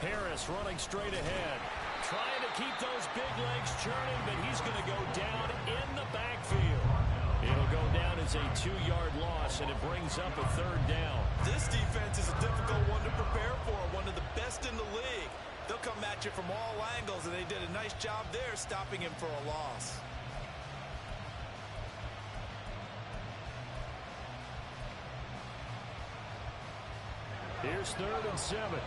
Harris running straight ahead. Trying to keep those big legs churning, but he's going to go down in the backfield. It'll go down as a 2-yard loss, and it brings up a 3rd down. This defense is a difficult one to prepare for, one of the best in the league. They'll come at you from all angles, and they did a nice job there stopping him for a loss. Here's 3rd and 7.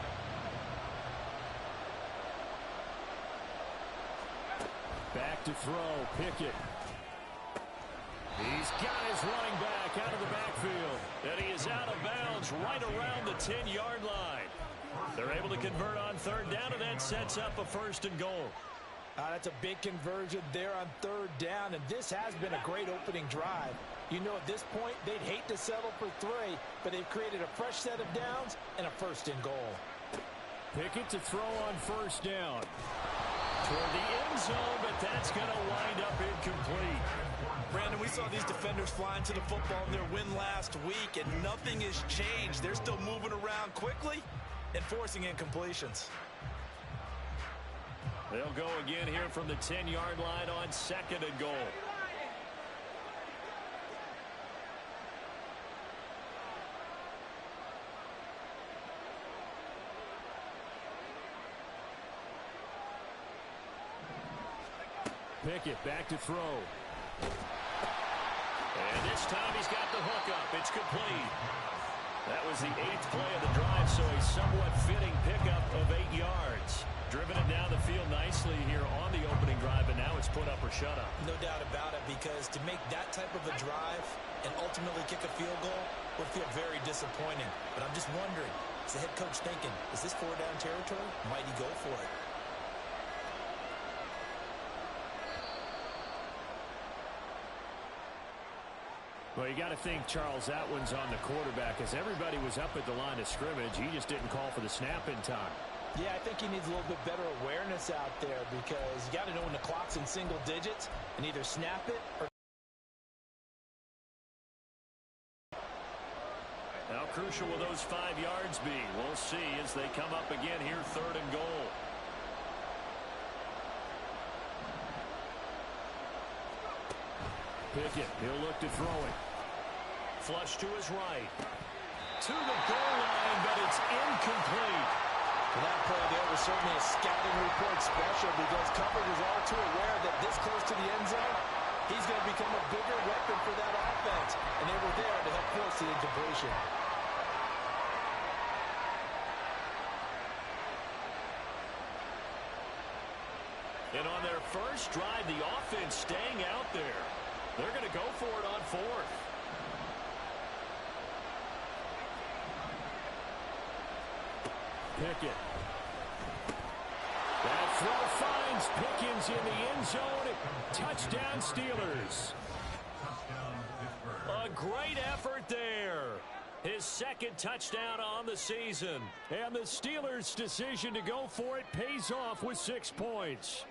Back to throw, Pickett. He's got his running back out of the backfield, and he is out of bounds right around the 10-yard line. They're able to convert on 3rd down, and that sets up a 1st and goal. That's a big conversion there on 3rd down, and this has been a great opening drive. You know, at this point, they'd hate to settle for 3, but they've created a fresh set of downs and a 1st and goal. Pickett to throw on 1st down. Toward the end zone, but that's going to wind up incomplete. Brandon, we saw these defenders flying to the football in their win last week, and nothing has changed. They're still moving around quickly and forcing incompletions. They'll go again here from the 10-yard line on 2nd and goal. Pickett back to throw. And this time he's got the hook up. It's complete. That was the 8th play of the drive, so a somewhat fitting pickup of 8 yards. Driven it down the field nicely here on the opening drive, and now it's put up or shut up. No doubt about it, because to make that type of a drive and ultimately kick a field goal would feel very disappointing. But I'm just wondering, is the head coach thinking, is this 4-down territory? Might he go for it? Well, you got to think, Charles, that one's on the quarterback. As everybody was up at the line of scrimmage, he just didn't call for the snap in time. Yeah, I think he needs a little bit better awareness out there, because you got to know when the clock's in single digits and either snap it or... How crucial will those 5 yards be? We'll see as they come up again here, 3rd and goal. Pickett, he'll look to throw it. Flush to his right. To the goal line, but it's incomplete. And that play there was certainly a scouting report special, because coverage was all too aware that this close to the end zone, he's going to become a bigger weapon for that offense. And they were there to help force the incompletion. And on their first drive, the offense staying out there. They're going to go for it on 4th. Pickett. That throw finds Pickens in the end zone. Touchdown, Steelers. A great effort there. His 2nd touchdown on the season. And the Steelers' decision to go for it pays off with 6 points.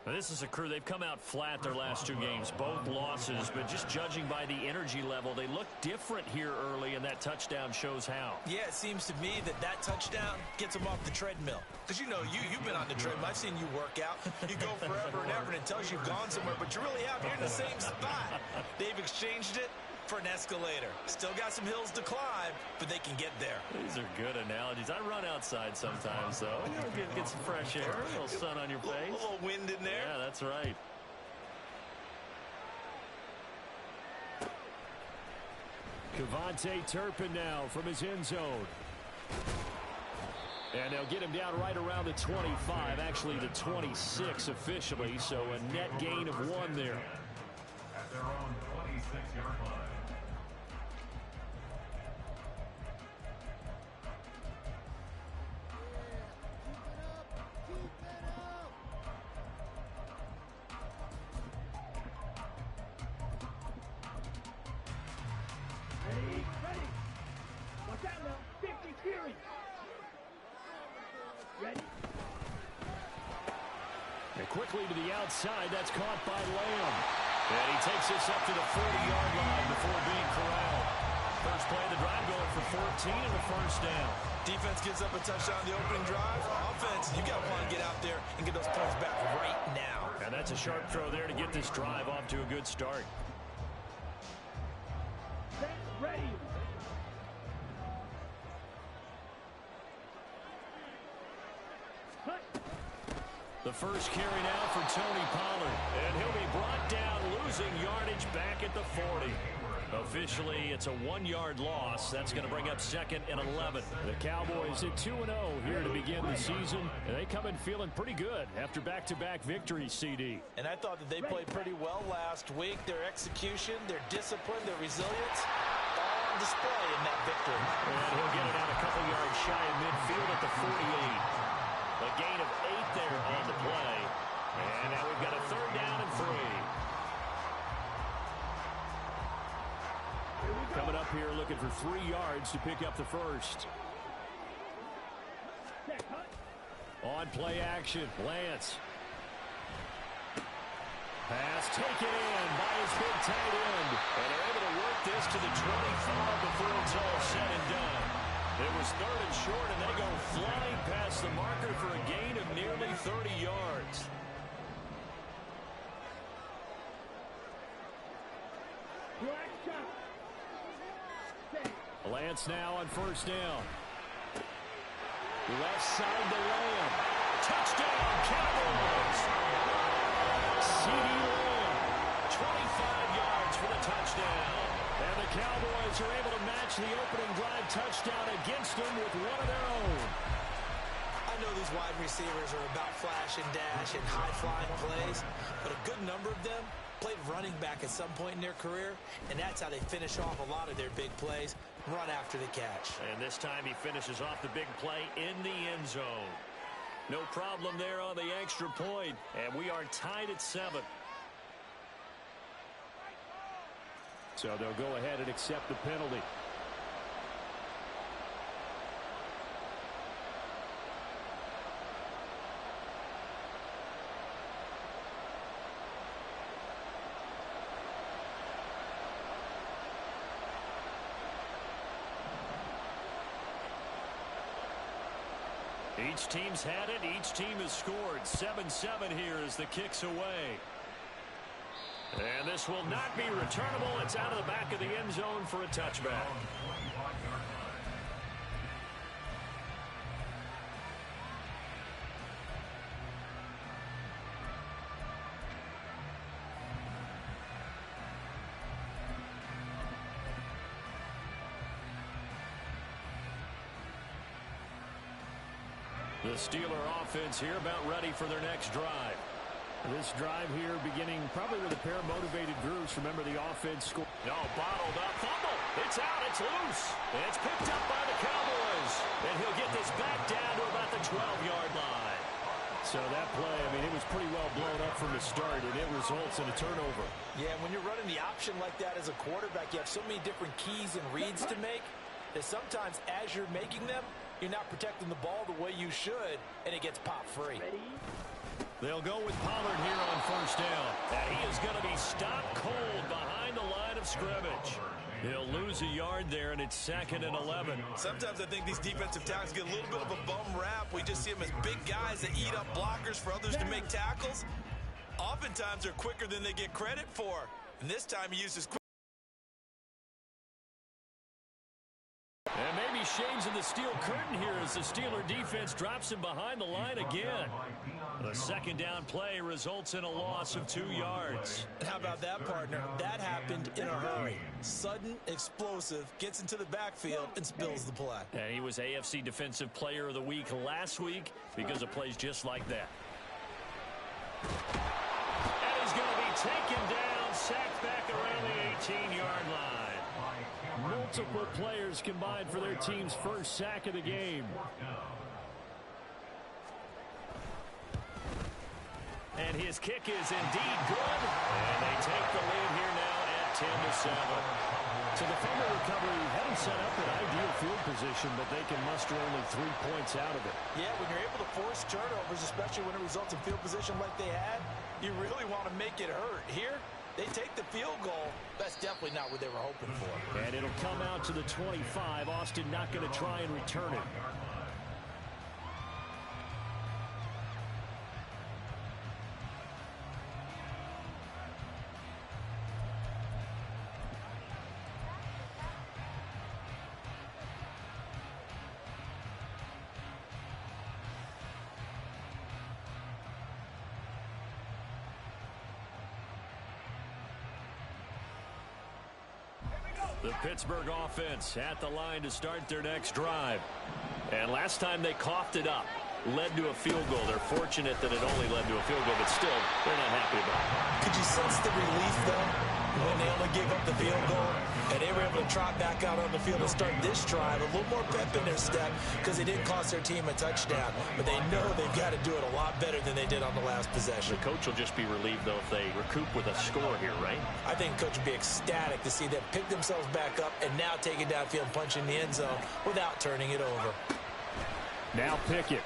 Now, this is a crew, they've come out flat their last 2 games, both losses, but just judging by the energy level, they look different here early, and that touchdown shows how. Yeah, it seems to me that touchdown gets them off the treadmill. Because, you know, you've been on the treadmill. I've seen you work out. You go forever and ever, and it tells you you've gone somewhere, but you really have. You're in the same spot. They've exchanged it for an escalator. Still got some hills to climb, but they can get there. These are good analogies. I run outside sometimes, though. You know, get some fresh air, a little sun on your face. A little wind in there. Yeah, that's right. Kevontae Turpin now from his end zone. And they'll get him down right around the 25, actually the 26 officially, so a net gain of 1 there. At their own 26-yard line. Quickly to the outside. That's caught by Lamb. And he takes this up to the 40-yard line before being corralled. First play of the drive going for 14 and a first down. Defense gives up a touchdown on the opening drive. Offense, you got to want to get out there and get those points back right now. And that's a sharp throw there to get this drive off to a good start. Ready. The first carry now for Tony Pollard. And he'll be brought down, losing yardage back at the 40. Officially, it's a 1-yard loss. That's going to bring up 2nd and 11. The Cowboys at 2-0 here to begin the season. And they come in feeling pretty good after back-to-back victories, CD. And I thought that they played pretty well last week. Their execution, their discipline, their resilience, all on display in that victory. And he'll get it out a couple yards shy of midfield at the 48. A gain of 8 there on the play. And now we've got a 3rd down and 3. Coming up here looking for 3 yards to pick up the first. On play action, Lance. Pass taken in by his big tight end. And they're able to work this to the 25 before it's all said and done. It was 3rd and short, and they go flying past the marker for a gain of nearly 30 yards. Lance now on first down. Left side to Lamb. Touchdown, Cowboys! C.D. Lamb, 25 yards for the touchdown. And the Cowboys are able to match the opening drive touchdown against them with one of their own. I know these wide receivers are about flash and dash and high-flying plays, but a good number of them played running back at some point in their career, and that's how they finish off a lot of their big plays, run after the catch. And this time he finishes off the big play in the end zone. No problem there on the extra point, and we are tied at 7. So they'll go ahead and accept the penalty. Each team's had it. Each team has scored. 7-7 here as the kick's away. And this will not be returnable. It's out of the back of the end zone for a touchback. The Steeler offense here about ready for their next drive. This drive here beginning probably with a pair of motivated groups. Remember the offense score. No, bottled up. Fumble. It's out. It's loose. And it's picked up by the Cowboys. And he'll get this back down to about the 12-yard line. So that play, I mean, it was pretty well blown up from the start, and it results in a turnover. Yeah, when you're running the option like that as a quarterback, you have so many different keys and reads to make that sometimes as you're making them, you're not protecting the ball the way you should, and it gets popped free. They'll go with Pollard here on first down. And he is going to be stopped cold behind the line of scrimmage. He'll lose a yard there, and it's 2nd and 11. Sometimes I think these defensive tackles get a little bit of a bum rap. We just see them as big guys that eat up blockers for others to make tackles. Oftentimes they're quicker than they get credit for. And this time he uses quick. And maybe shades of the steel curtain here as the Steeler defense drops him behind the line again. The 2nd down play results in a loss of 2 yards. How about that, partner? That happened in a hurry. Sudden, explosive, gets into the backfield and spills the play. And he was AFC Defensive Player of the Week last week because of plays just like that. And he's going to be taken down, sacked back around the 18-yard line. Multiple players combined for their team's first sack of the game. And his kick is indeed good. And they take the lead here now at 10-7. So the fumble recovery hadn't set up an ideal field position, but they can muster only 3 points out of it. Yeah, when you're able to force turnovers, especially when it results in field position like they had, you really want to make it hurt. Here, They take the field goal. That's definitely not what they were hoping for. And it'll come out to the 25. Austin not going to try and return it. The Pittsburgh offense at the line to start their next drive. And last time they coughed it up, led to a field goal. They're fortunate that it only led to a field goal, but still, they're not happy about it. Could you sense the relief, though, when they only gave up the field goal? And they were able to trot back out on the field and start this drive. A little more pep in their step because they didn't cost their team a touchdown. But they know they've got to do it a lot better than they did on the last possession. The coach will just be relieved, though, if they recoup with a score here, right? I think coach would be ecstatic to see them pick themselves back up and now take it downfield and punch in the end zone without turning it over. Now Pickett.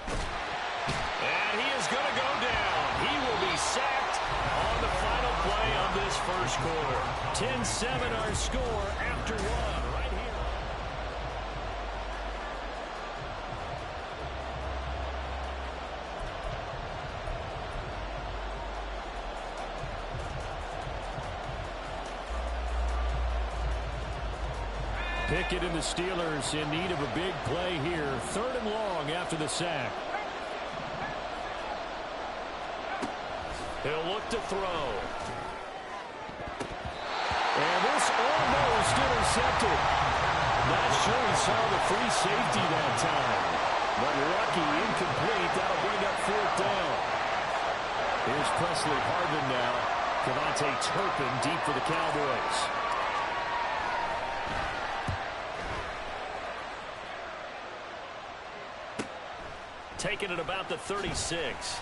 And he is going to go down. He will be sacked on the final play of this first quarter. 10-7 our score after one right here. Pickett and the Steelers in need of a big play here. 3rd and long after the sack. He'll look to throw. And this almost intercepted. Not sure he saw the free safety that time. But lucky, incomplete. That'll bring up 4th down. Here's Presley Harvin now. Devontae Turpin deep for the Cowboys. Taking it about the 36.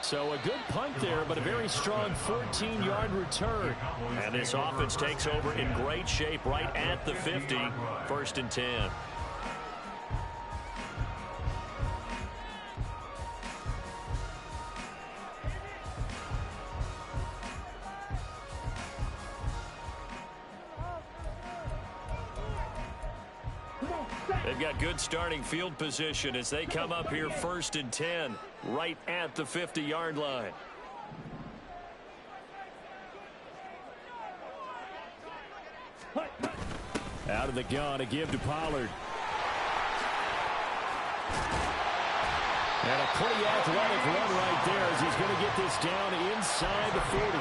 So a good punt there, but a very strong 14-yard return. And this offense takes over in great shape right at the 50. 1st and 10. They've got good starting field position as they come up here 1st and 10, right at the 50-yard line. Out of the gun, a give to Pollard. And a pretty athletic run right there as he's going to get this down inside the 40.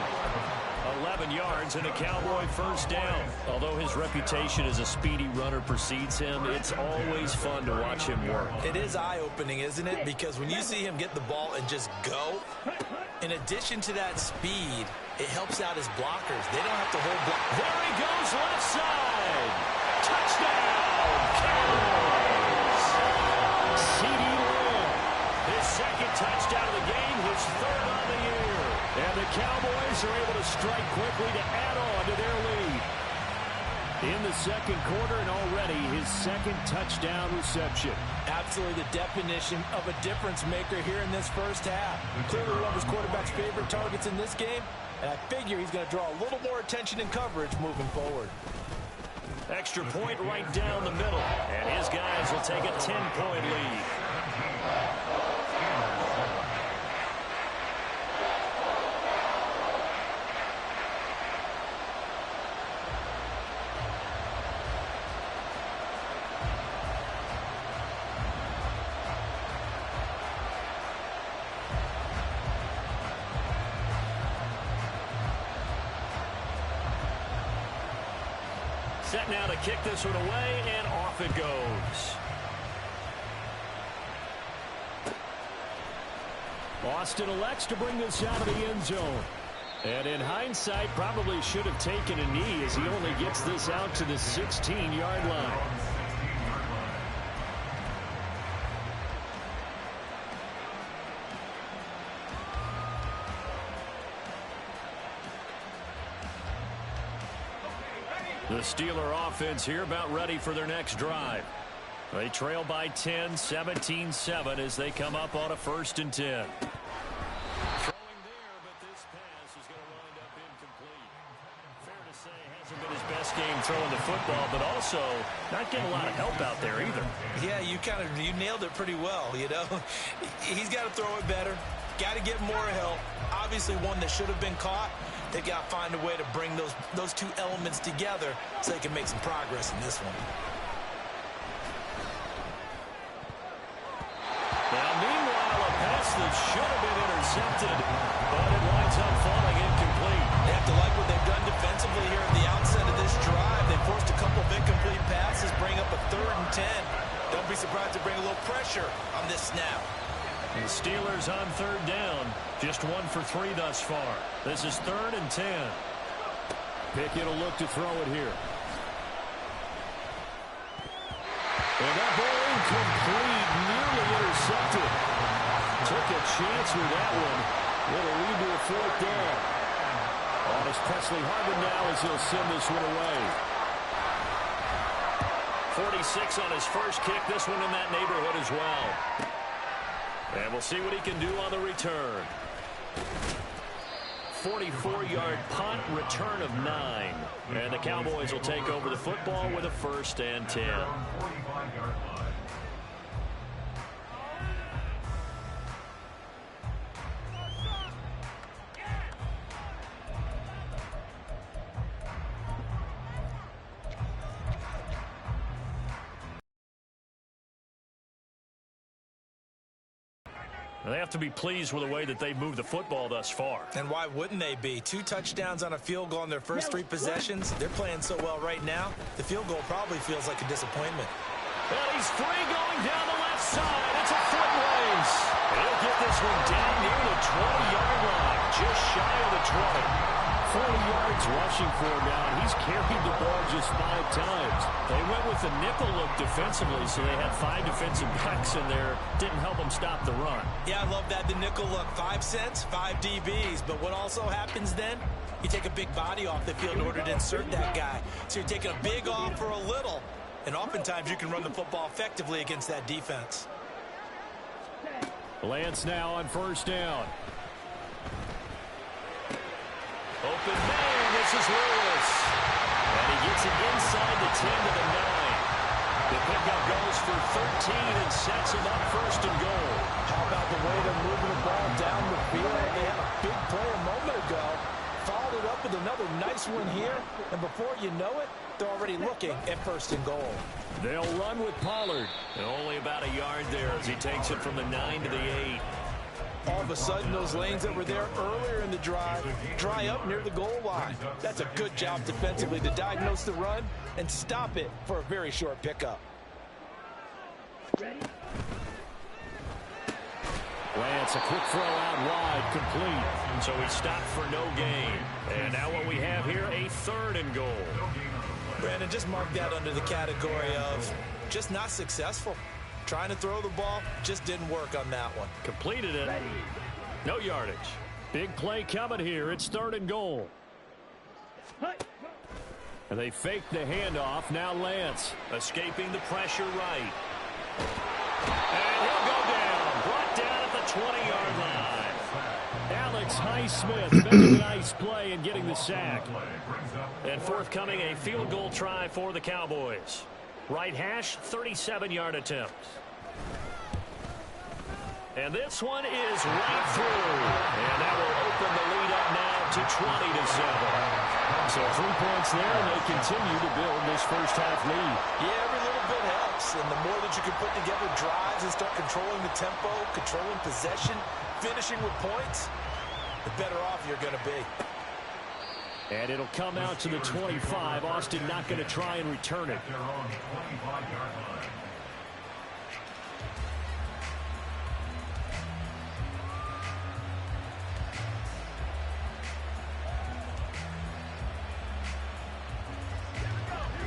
11 yards and a Cowboy 1st down. Although his reputation as a speedy runner precedes him, it's always fun to watch him work. It is eye-opening, isn't it? Because when you see him get the ball and just go, in addition to that speed, it helps out his blockers. They don't have to hold block. There he goes, left side. Touchdown, Cowboys. C.D. Lamb, his 2nd touchdown of the game, his 3rd on the year. And the Cowboys are able to strike quickly to add on to their lead. In the 2nd quarter and already his 2nd touchdown reception. Absolutely the definition of a difference maker here in this first half. Clearly one of his quarterback's favorite targets in this game, and I figure he's going to draw a little more attention and coverage moving forward. Extra point right down the middle, and his guys will take a 10-point lead. Set now to kick this one away, and off it goes. Austin elects to bring this out of the end zone. And in hindsight, probably should have taken a knee as he only gets this out to the 16-yard line. The Steeler offense here about ready for their next drive. They trail by 10, 17-7 as they come up on a 1st and 10. Throwing there, but this pass is going to wind up incomplete. Fair to say, hasn't been his best game throwing the football, but also not getting a lot of help out there either. Yeah, you nailed it pretty well, you know. He's got to throw it better. Got to get more help. Obviously one that should have been caught. They got to find a way to bring those two elements together so they can make some progress in this one. Now, meanwhile, a pass that should have been intercepted, but it winds up falling incomplete. They have to like what they've done defensively here at the outset of this drive. They forced a couple of incomplete passes, bring up a 3rd and 10. Don't be surprised to bring a little pressure on this snap. The Steelers on 3rd down. Just 1 for 3 thus far. This is 3rd and 10. Pickett will look to throw it here. And that ball incomplete, nearly intercepted. Took a chance with that one. It'll lead to a 4th down. On is Presley Harvin now as he'll send this one away. 46 on his first kick. This one in that neighborhood as well. And we'll see what he can do on the return. 44-yard punt, return of 9. And the Cowboys will take over the football with a 1st and 10. 45-yard line. They have to be pleased with the way that they've moved the football thus far. And why wouldn't they be? 2 touchdowns on a field goal in their first 3 possessions. They're playing so well right now, the field goal probably feels like a disappointment. And he's free going down the left side. It's a foot race. He'll get this one down near the 20-yard line, just shy of the 20. 40 yards rushing for him now, and he's carried the ball just 5 times. They went with the nickel look defensively, so they had 5 defensive backs in there. Didn't help them stop the run. Yeah, I love that, the nickel look. 5 cents, 5 DBs. But what also happens then? You take a big body off the field in order to insert that guy. So you're taking a big off for a little. And oftentimes you can run the football effectively against that defense. Lance now on 1st down. Open man, this is Lewis. And he gets it inside the 10 to the 9. The pickup goes for 13 and sets him up 1st and goal. How about the way they're moving the ball down the field? They had a big play a moment ago. Followed it up with another nice one here. And before you know it, they're already looking at 1st and goal. They'll run with Pollard. And only about a yard there as he takes it from the 9 to the 8. All of a sudden, those lanes that were there earlier in the drive dry up near the goal line. That's a good job defensively to diagnose the run and stop it for a very short pickup. Lance, a quick throw out wide, complete. So he stopped for no gain. And now what we have here, a 3rd and goal. Brandon, just mark that under the category of just not successful. Trying to throw the ball, just didn't work on that one. Completed it. No yardage. Big play coming here. It's 3rd and goal. And they fake the handoff. Now Lance escaping the pressure right. And he'll go down. Brought down at the 20-yard line. Alex Highsmith making a nice play and getting the sack. And forthcoming a field goal try for the Cowboys. Right hash, 37-yard attempt. And this one is right through. And that will open the lead up now to 20-7. So 3 points there, and they continue to build this first half lead. Yeah, every little bit helps. And the more that you can put together drives and start controlling the tempo, controlling possession, finishing with points, the better off you're going to be. And it'll come out to the 25. Austin not going to try and return it. They're on the 25-yard line.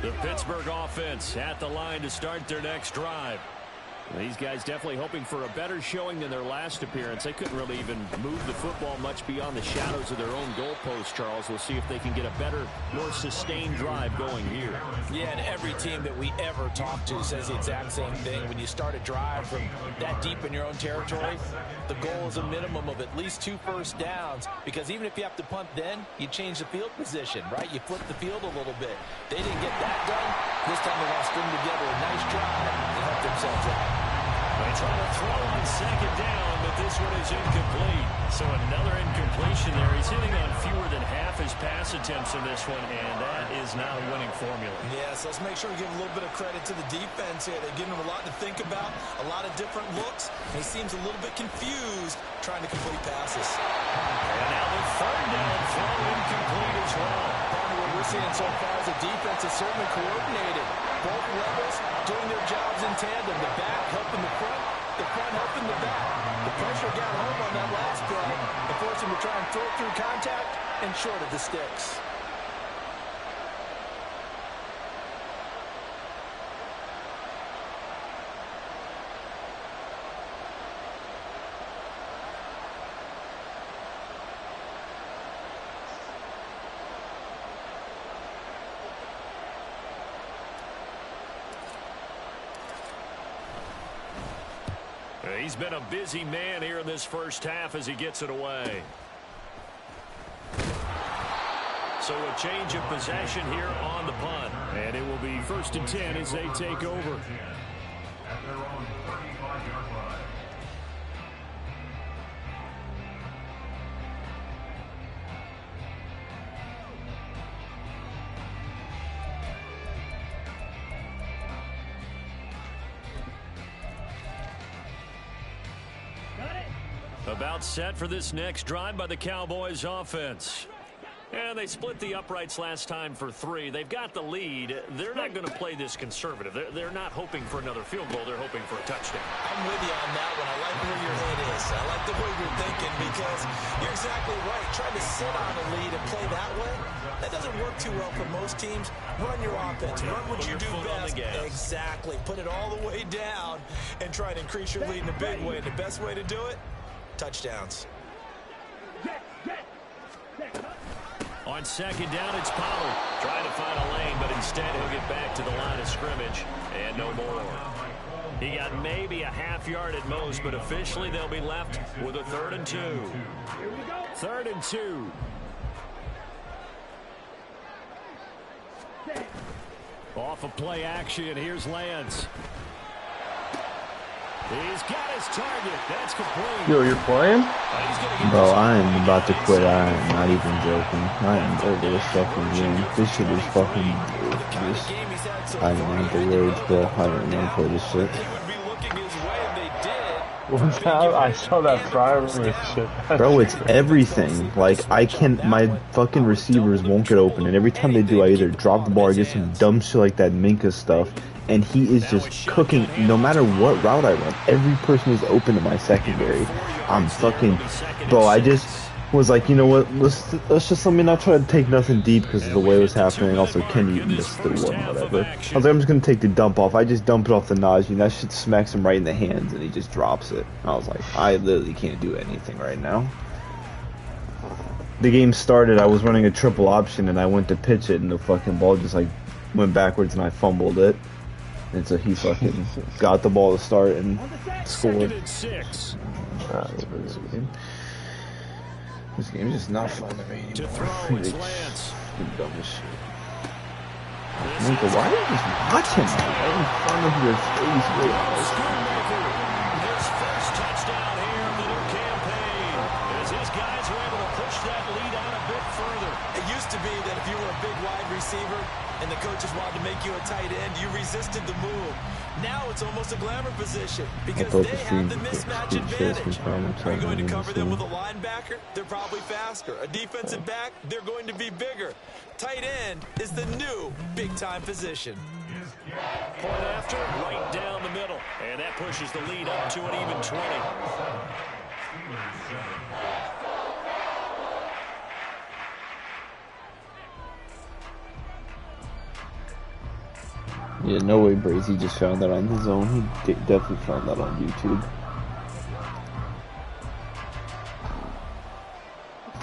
The Pittsburgh offense at the line to start their next drive. These guys definitely hoping for a better showing than their last appearance. They couldn't really even move the football much beyond the shadows of their own goalpost, Charles. We'll see if they can get a better, more sustained drive going here. Yeah, and every team that we ever talk to says the exact same thing. When you start a drive from that deep in your own territory, the goal is a minimum of at least 2 first downs, because even if you have to punt then, you change the field position, right? You flip the field a little bit. They didn't get that done. This time they're going to string together a nice drive and help themselves out. They try to throw on second down, but this one is incomplete. So another incompletion there. He's hitting on fewer than half his pass attempts in this one, and that is not a winning formula. Yes, let's make sure we give a little bit of credit to the defense here. They're giving him a lot to think about, a lot of different looks, and he seems a little bit confused trying to complete passes. And now the third down throw incomplete as well. What we're seeing so far is the defense is certainly coordinated. Both levels doing their jobs in tandem. The back helping the front helping the back. The pressure got home on that last play and forced him to try and throw it through contact and short of the sticks. He's been a busy man here in this first half as he gets it away. So a change of possession here on the punt. And it will be 1st and 10 as they take over. At their own 35-yard line. About set for this next drive by the Cowboys offense. And they split the uprights last time for 3. They've got the lead. They're not going to play this conservative. They're not hoping for another field goal. They're hoping for a touchdown. I'm with you on that one. I like where your head is. I like the way you're thinking, because you're exactly right. Trying to sit on a lead and play that way, that doesn't work too well for most teams. Run your offense. Run what you do best. Exactly. Put it all the way down and try to increase your lead in a big way. And the best way to do it, touchdowns. On second down, it's Pollard trying to find a lane, but instead he'll get back to the line of scrimmage and no more. He got maybe a half yard at most, but officially they'll be left with a 3rd and 2. 3rd and 2. Off of play action, here's Lance. He's got his target. That's complete. Yo, you're playing? Bro, I am about to quit. I am not even joking. I am over this fucking game. This shit is fucking this. I don't have the words, bro. I don't want to play this shit. I saw that prior shit. Bro, it's everything. Like, my fucking receivers won't get open, and every time they do, I either drop the ball or get some dumb shit like that Minka stuff, and he is just cooking. No matter what route I run, every person is open to my secondary. I'm fucking, bro, I just was like, you know what, let's just let me not try to take nothing deep because of the way it was happening. Also, Ken Newton missed the one, whatever. I was like, I'm just gonna take the dump off. I just dump it off the Najee, and that shit smacks him right in the hands, and he just drops it. I was like, I literally can't do anything right now. The game started, I was running a triple option, and I went to pitch it, and the fucking ball just like went backwards, and I fumbled it. And so he fucking got the ball to start and scored. This game is just not fun to me anymore. To throw, it's Lance. Dumb as shit. Minka, why are you just watching me right in front of your face? His first touchdown here of the new campaign, as his guys were able to push that lead out a bit further. It used to be that if you were a big wide receiver and the coaches wanted to make you a tight end, you resisted the move. Now it's almost a glamour position because they have the mismatch advantage. Are you going to cover them with a linebacker? They're probably faster. A defensive back? They're going to be bigger. Tight end is the new big-time position. Point after, right down the middle. And that pushes the lead up to an even 20. Yeah, no way Brazy just found that on his own. He definitely found that on YouTube.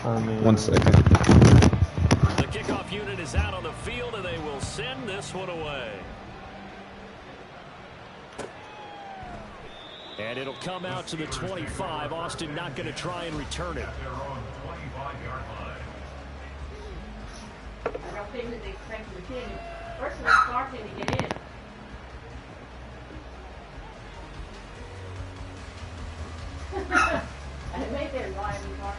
I mean, 1 second. The kickoff unit is out on the field, and they will send this one away. And it'll come out to the 25. Austin not going to try and return it. I don't think that they expect the team. First of all, Clark didn't get in. I made that Ryan Clark.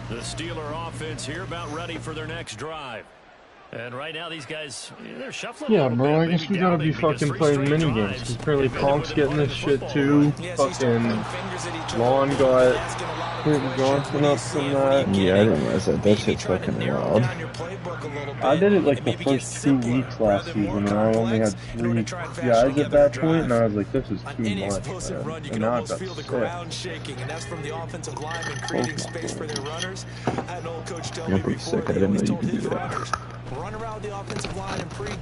The Steeler offense here about ready for their next drive. And right now, these guys, they're shuffling. yeah, bro, I guess we gotta be fucking playing mini games. Because apparently Conk's getting this shit too. Fucking Lon got Quentin Johnson up from that. Yeah, I didn't realize that. That shit's fucking wild. I did it like the first 2 weeks last season, and I only had 3 guys at that point, and I was like, this is too much, man. And now I've got 6. And that's from the offensive lineman creating space for their runners. I had an old coach tell me pretty before sick. I he didn't always know you told could his do that. runners, run around the offensive line and pre-game.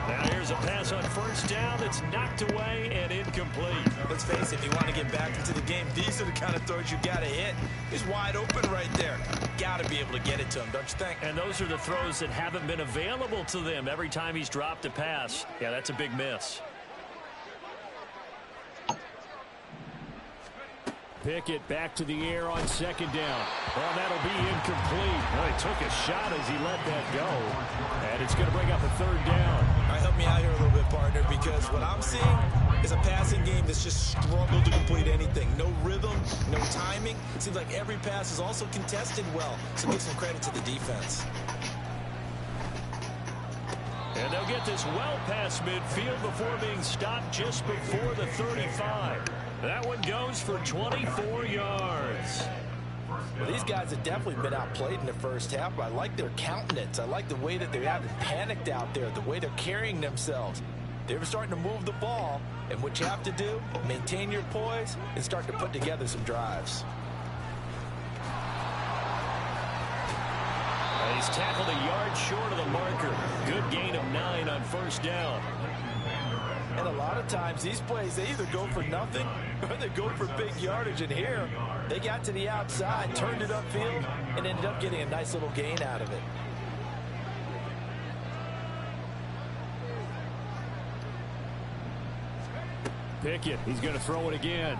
Now here's a pass on first down. It's knocked away and incomplete. Let's face it, if you want to get back into the game, these are the kind of throws you got to hit. He's wide open right there. Got to be able to get it to him, don't you think? And those are the throws that haven't been available to them every time he's dropped a pass. Yeah, that's a big miss. Pickett back to the air on second down. Well, that'll be incomplete. Well, he took a shot as he let that go. And it's going to bring up a third down. All right, help me out here a little bit, partner, because what I'm seeing is a passing game that's just struggled to complete anything. No rhythm, no timing. Seems like every pass is also contested well. So give some credit to the defense. And they'll get this well past midfield before being stopped just before the 35. That one goes for 24 yards. Well, these guys have definitely been outplayed in the first half. I like their countenance. I like the way that they haven't panicked out there, the way they're carrying themselves. They're starting to move the ball, and what you have to do, maintain your poise and start to put together some drives. He's tackled a yard short of the marker. Good gain of 9 on first down. And a lot of times these plays, they either go for nothing or they go for big yardage. And here, they got to the outside, turned it upfield, and ended up getting a nice little gain out of it. Pickett, he's going to throw it again.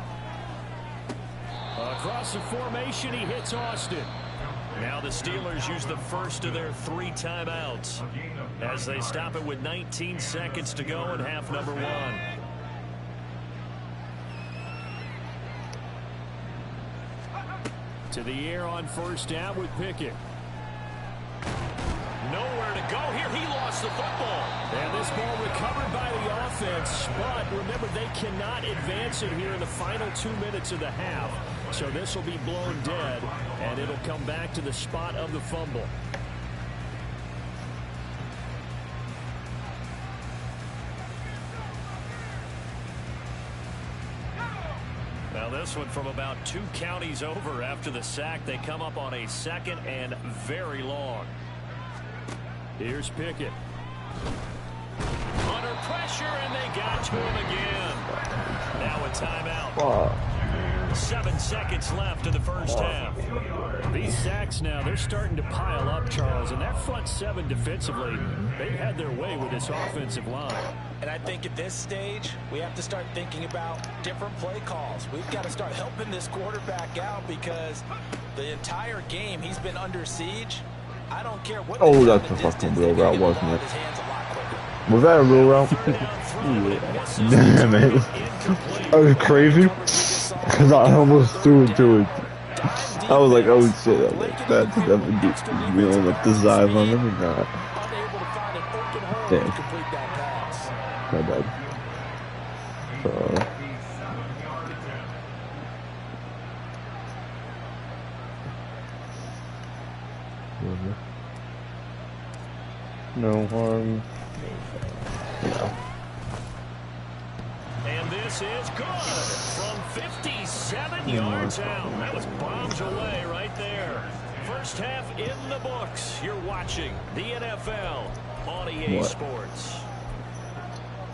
Across the formation, he hits Austin. Now the Steelers use the first of their 3 timeouts as they stop it with 19 seconds to go in half number 1. To the air on first down with Pickett. Nowhere to go here. He lost the football. And this ball recovered by the offense. But remember, they cannot advance it here in the final 2 minutes of the half. So this will be blown dead, and it'll come back to the spot of the fumble. Now this one from about 2 counties over after the sack. They come up on a 2nd and very long. Here's Pickett. Under pressure, and they got to him again. Now a timeout. 7 seconds left in the first half. These sacks now, they're starting to pile up, Charles. And that front 7 defensively, they've had their way with this offensive line. And I think at this stage, we have to start thinking about different play calls. We've got to start helping this quarterback out because the entire game he's been under siege. I don't care what. Oh, that's a fucking real route, wasn't it? Was that a real route? Damn it. That was crazy. Because I almost threw it to it. I was like, oh shit. I was like, that's definitely reeling up the Zive on him or not. Damn. My bad. No harm. Yeah. And pass is good from 57 yards out. That was bombs away right there. First half in the books. You're watching the NFL on EA Sports.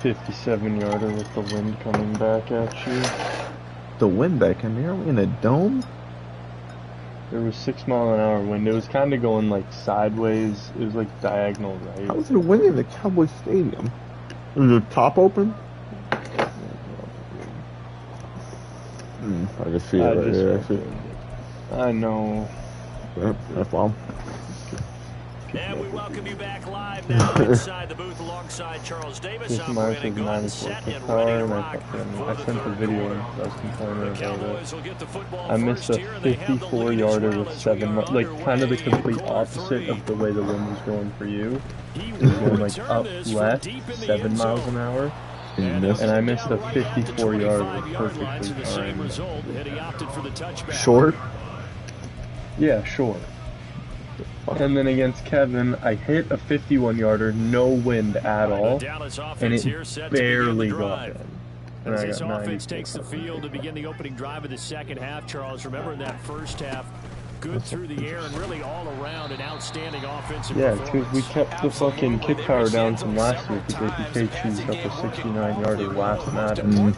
57-yarder with the wind coming back at you. The wind back in there? Are we in a dome? There was 6-mile-an-hour wind. It was kind of going like sideways. It was like diagonal right. How was it windy in the Cowboys Stadium? Was the top open? I can see it right there. I know. Yep, that's all. And we welcome you back live now inside the booth alongside Charles Davis. Operating good and set and ready to rock. I sent the video in. I was complaining about it. I missed a 54-yarder with 7 miles. Like, kind of the complete opposite of the way the wind was going for you. It was going, like, up left, 7 miles an hour. And I missed a 54-yarder perfectly timed. Short? Yeah, short. And then against Kevin, I hit a 51-yarder, no wind at all, and it barely got in. As this offense takes the field to begin the opening drive of the second half, Charles, remember in that first half, good through the air and really all around an outstanding offensive performance. Yeah, because we kept the fucking kick power down from last week because we cheesed up a 69-yarder last night, and we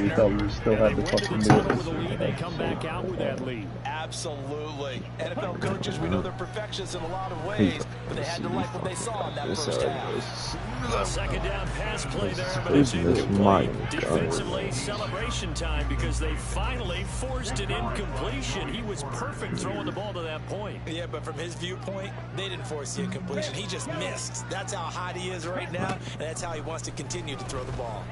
thought we still had the fucking do it. Will the lead they come back out with that lead? Absolutely. NFL coaches, we know they're perfectionists in a lot of ways, but they had to like what they saw in that first half. Second down pass play there, but it's incomplete. Defensively, celebration time because they finally forced an incompletion. He was perfect throwing the ball to that point. Yeah, but from his viewpoint, they didn't force the incompletion. He just missed. That's how hot he is right now, and that's how he wants to continue to throw the ball.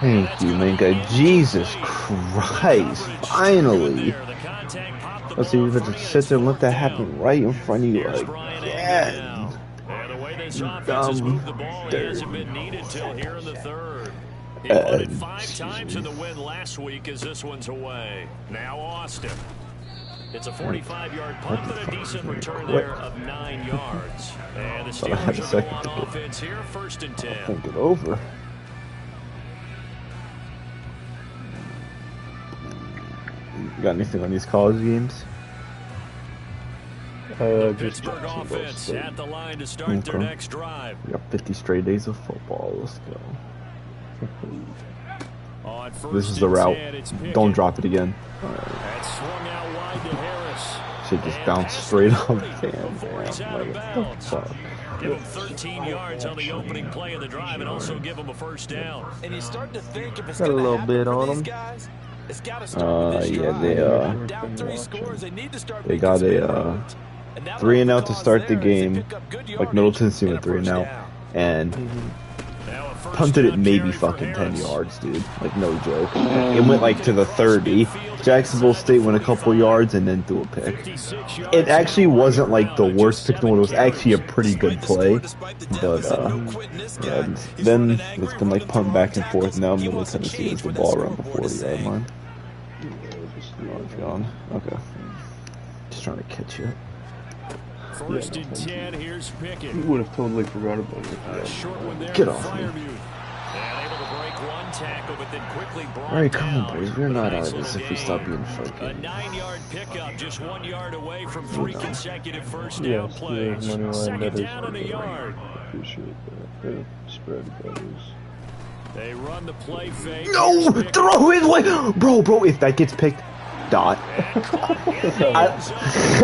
Thank you, Minka. Jesus Christ. Finally. Let's see, if it sit there and let that happen right in front of you again. Dumb dirt. Here in the third. He won it 5 times in the win last week as this one's away. Now Austin. It's a 45-yard punt, but a decent return there of 9 yards. And the Steelers will go on offense here, 1st and 10. Think it over. You got anything on these college games? Pittsburgh offense at the line to start their next drive. We got 50 straight days of football. Let's go. This is the route. Don't drop it again. That swung out wide to Harris. Should just bounce straight off the fan. Give him 13 yards on the opening play of the drive and also give him a first down. And you start to think if it's got a little bit on them. Guys, it's got to start with this yeah, down 3 scores, they got a 3-and-out to start the game. Like Middleton's doing 3-and-out, and punted it maybe fucking 10 yards, dude. Like no joke. It went like to the 30. Jacksonville State went a couple yards and then threw a pick. It actually wasn't like the worst pick in the world. It was actually a pretty good play, but then it's been like punt back and forth. Now Middle Tennessee has the ball around the 40-yard line. Oh, it's gone. Okay. Just trying to catch it. 1st and 10, here's Pickett. You would have totally forgot about it. Short one there. Get off me. And able to break one tackle, but then quickly brought Alright, down. come on, boys. We're not out of this if we stop being fucking. A 9-yard pickup, just 1 yard away from 3 consecutive first down plays. Second down and a yard. Appreciate that. Spread brothers. They run the play fake. No! Throw it away! Bro, if that gets picked, dot.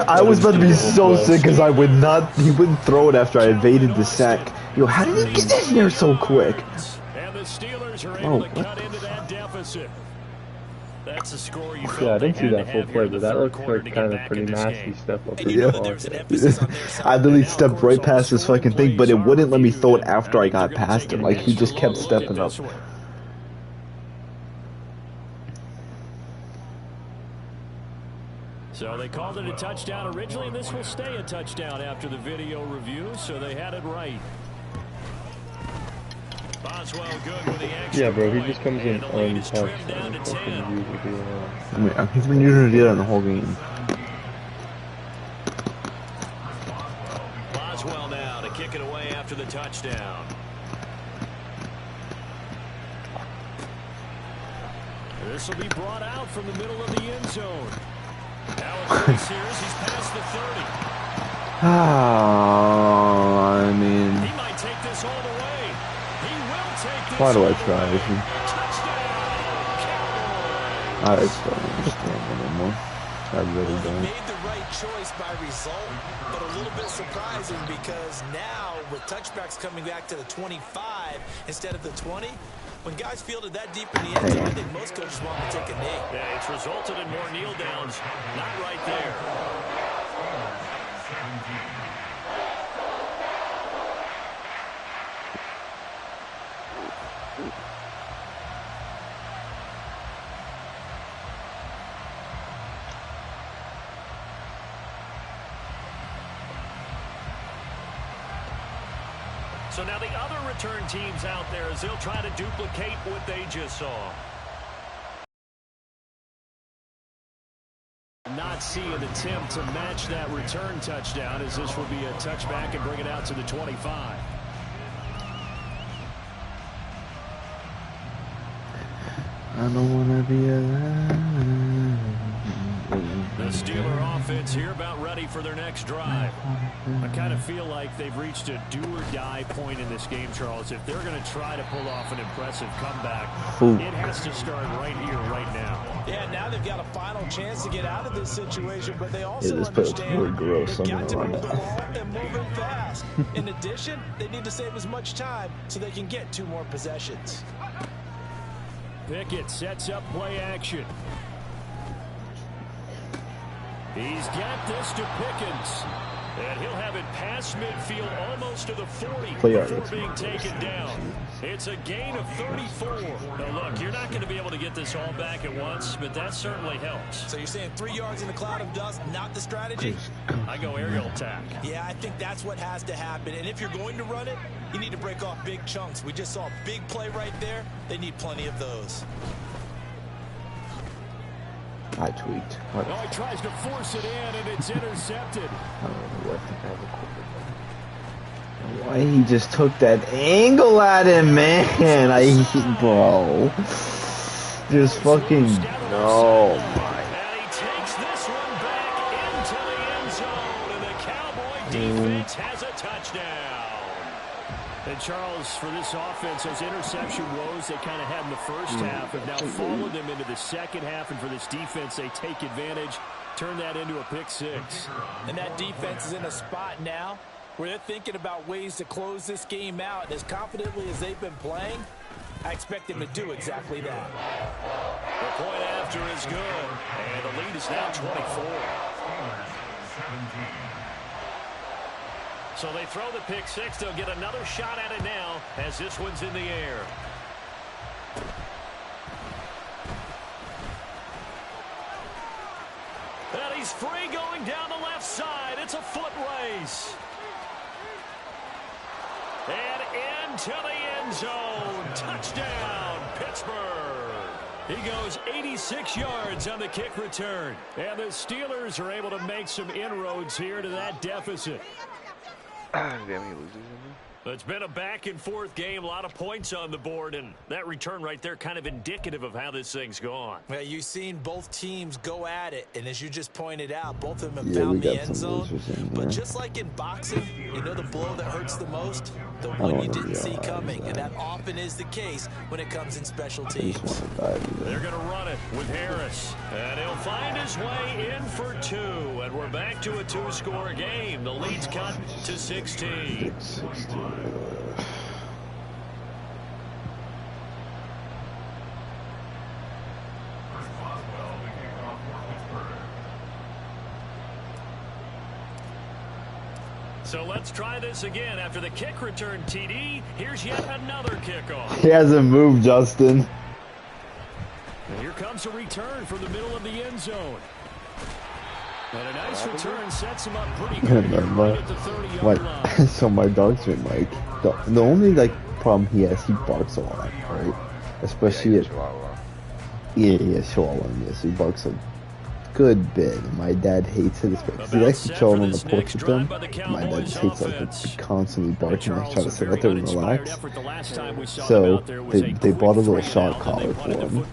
I was about to be so sick because he wouldn't throw it after I evaded the sack. Yo, how did he get in here so quick? And the Steelers are able to cut into that deficit. That's a score you I didn't see that full play, but that looked like kind of pretty nasty stuff up there. I literally stepped right past this fucking thing, but it wouldn't let me throw it after I got past him. Like, he just kept stepping up. So they called it a touchdown originally, and this will stay a touchdown after the video review, so they had it right. Boswell good with the extra. Yeah, bro, he just comes in untouched. He's been using to do that in the whole game. Boswell now to kick it away after the touchdown. This will be brought out from the middle of the end zone. Now it's Chris here as he's past the 30. I mean, he might take this all the way. He will take this. Why do I all try? the way. Touchdown, I just don't understand anymore. I really He don't. made the right choice by result, but a little bit surprising because now with touchbacks coming back to the 25 instead of the 20, when guys fielded that deep in the end zone, I think most coaches want to take a knee. Yeah, it's resulted in more kneel downs. Not right there. So now the other return teams out there as they'll try to duplicate what they just saw. Not see an attempt to match that return touchdown as this will be a touchback and bring it out to the 25. I don't want to be alive. The Steeler offense here about ready for their next drive. I kind of feel like they've reached a do-or-die point in this game, Charles. If they're going to try to pull off an impressive comeback, it has to start right here, right now. Yeah, now they've got a final chance to get out of this situation, but they also This put understand really gross. they've I'm got to gonna move run the it. ball and move it fast. In addition, they need to save as much time so they can get 2 more possessions. Pickett sets up play action. He's got this to Pickens. And he'll have it past midfield almost to the 40 before being taken down. It's a gain of 34. Now, look, you're not going to be able to get this all back at once, but that certainly helps. So you're saying 3 yards in a cloud of dust, not the strategy? I go aerial attack. Yeah, I think that's what has to happen. And if you're going to run it, you need to break off big chunks. We just saw a big play right there. They need plenty of those. I tweaked. What? Oh, he tries to force it in, and it's intercepted. I don't know what the hell the quarterback. Why he just took that angle at him, man? Bro. Just fucking no. And he takes this one back into the end zone, and the Cowboy defense has a touchdown. And Charles, for this offense, those interception woes they kind of had in the first half have now followed them into the second half, and for this defense, they take advantage, turn that into a pick 6. And that defense is in a spot now where they're thinking about ways to close this game out, and as confidently as they've been playing, I expect them to do exactly that. The point after is good, and the lead is now 24. So they throw the pick 6. They'll get another shot at it now as this one's in the air. And he's free going down the left side. It's a foot race. And into the end zone. Touchdown, Pittsburgh. He goes 86 yards on the kick return. And the Steelers are able to make some inroads here to that deficit. It's been a back-and-forth game, a lot of points on the board, and that return right there kind of indicative of how this thing's gone. Well, you've seen both teams go at it, and as you just pointed out, both of them have found the end zone. But just like in boxing, you know the blow that hurts the most? The one you didn't see coming, and that often is the case when it comes in special teams. They're going to run it with Harris, and he'll find his way in for 2, and we're back to a 2-score game. The lead's cut to 16. So let's try this again. After the kick return, TD, here's yet another kickoff. He hasn't moved, Justin. And here comes a return from the middle of the end zone. And a nice return sets him up pretty good here right at the 30-yard line. So my dog's been like, the only like problem he has, he barks a lot, right? Especially at Chihuahua, yes, he barks a good bit. My dad hates it because he likes to chill on the porch with them. My dad just hates like constantly barking. I try to sit out there and relax. So they bought a little shot collar for him.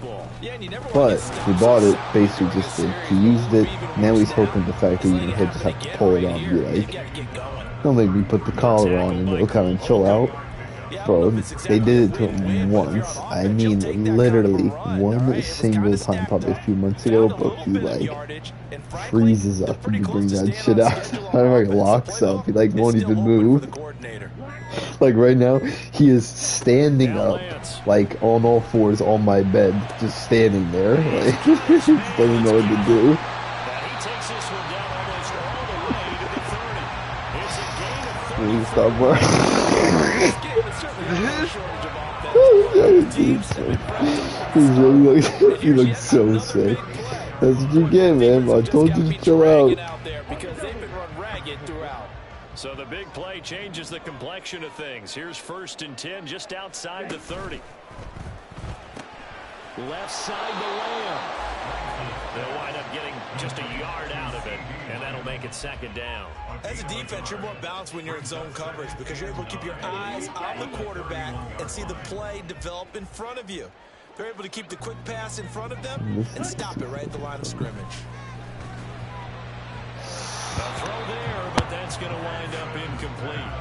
Yeah, and you never But he bought it basically just to he used it. Now he's hoping the fact that he'll just have to pull it on and be like, don't make me put the collar on and it'll kind of chill out. Bro, they did it to him once. I mean, literally one single time, probably a few months ago, but he like freezes up when you bring that shit out. I like locks up. He like won't even move. Like right now, he is standing up, like on all fours on my bed, just standing there. Like, just doesn't know what to do. Please stop working. He looks so sick. That's what you get, man. I told you to chill out. So the big play changes the complexion of things. Here's 1st and 10 just outside the 30. Left side to Lamb. They'll wind up getting just a yard out of it, and that'll make it 2nd down. As a defense, you're more balanced when you're in zone coverage because you're able to keep your eyes on the quarterback and see the play develop in front of you. They're able to keep the quick pass in front of them and stop it right at the line of scrimmage. A throw there, but that's going to wind up incomplete.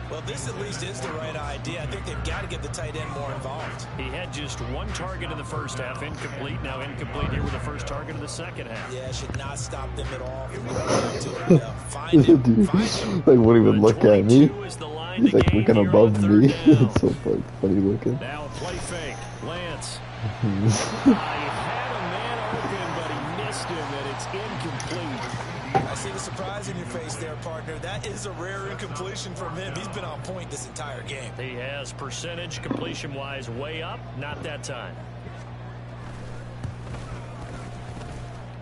Well, this at least is the right idea. I think they've got to get the tight end more involved. He had just 1 target in the first half, incomplete. Now incomplete here with the first target of the second half. Yeah, should not stop them at all from going to find him. Like, won't even look at me. He's like looking above me. It's so funny looking. Now a play fake. Lance. He had a man open, but he missed him, and it's incomplete. I see the surprise in your face there, partner. That is a rare incompletion from him. He's been on point this entire game. He has percentage completion-wise way up. Not that time.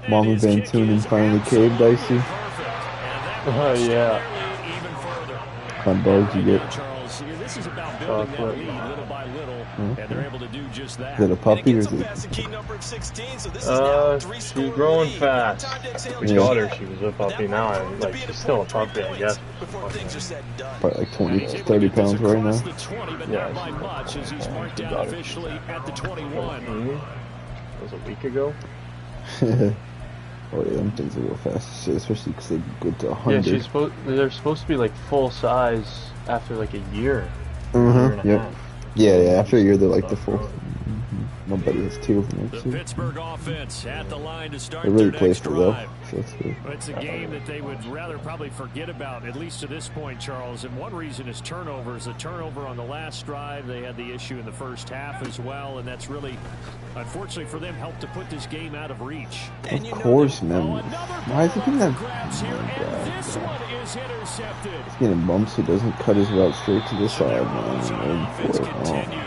Mama Van Tunen finally caved, I see. Oh, yeah. What dog you get? Charles, this is about building that lead little by little, and they're able to do just that. Is it a puppy or is it? She's growing fast. We got her, she was a puppy. Now she's still a puppy, I guess. Probably like 20, 30 pounds right now. Yeah, she's marked down officially at the 21. That was a week ago. Oh yeah, them things are real fast, shit, especially because they go to 100. Yeah, they're supposed to be like full size after like a year. Yep. Yeah, after a year they're like the full. Nobody has 2 of them. The Pittsburgh offense at the line to start they really their play next for though. drive. So that's good. It's a game that they would rather probably forget about, at least to this point, Charles. And one reason is turnovers. The turnover on the last drive, they had the issue in the first half as well, and that's really, unfortunately for them, helped to put this game out of reach. Of course, man. Why is he getting that? This one is intercepted. He's getting bumps. He doesn't cut his route straight to the side, man.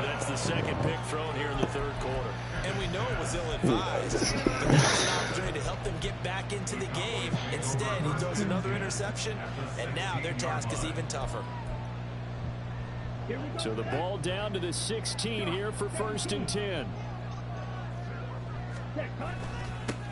That's the second pick thrown here in the 3rd quarter. And we know it was ill-advised. But that was an opportunity to help them get back into the game. Instead, he throws another interception, and now their task is even tougher. So the ball down to the 16 here for 1st and 10.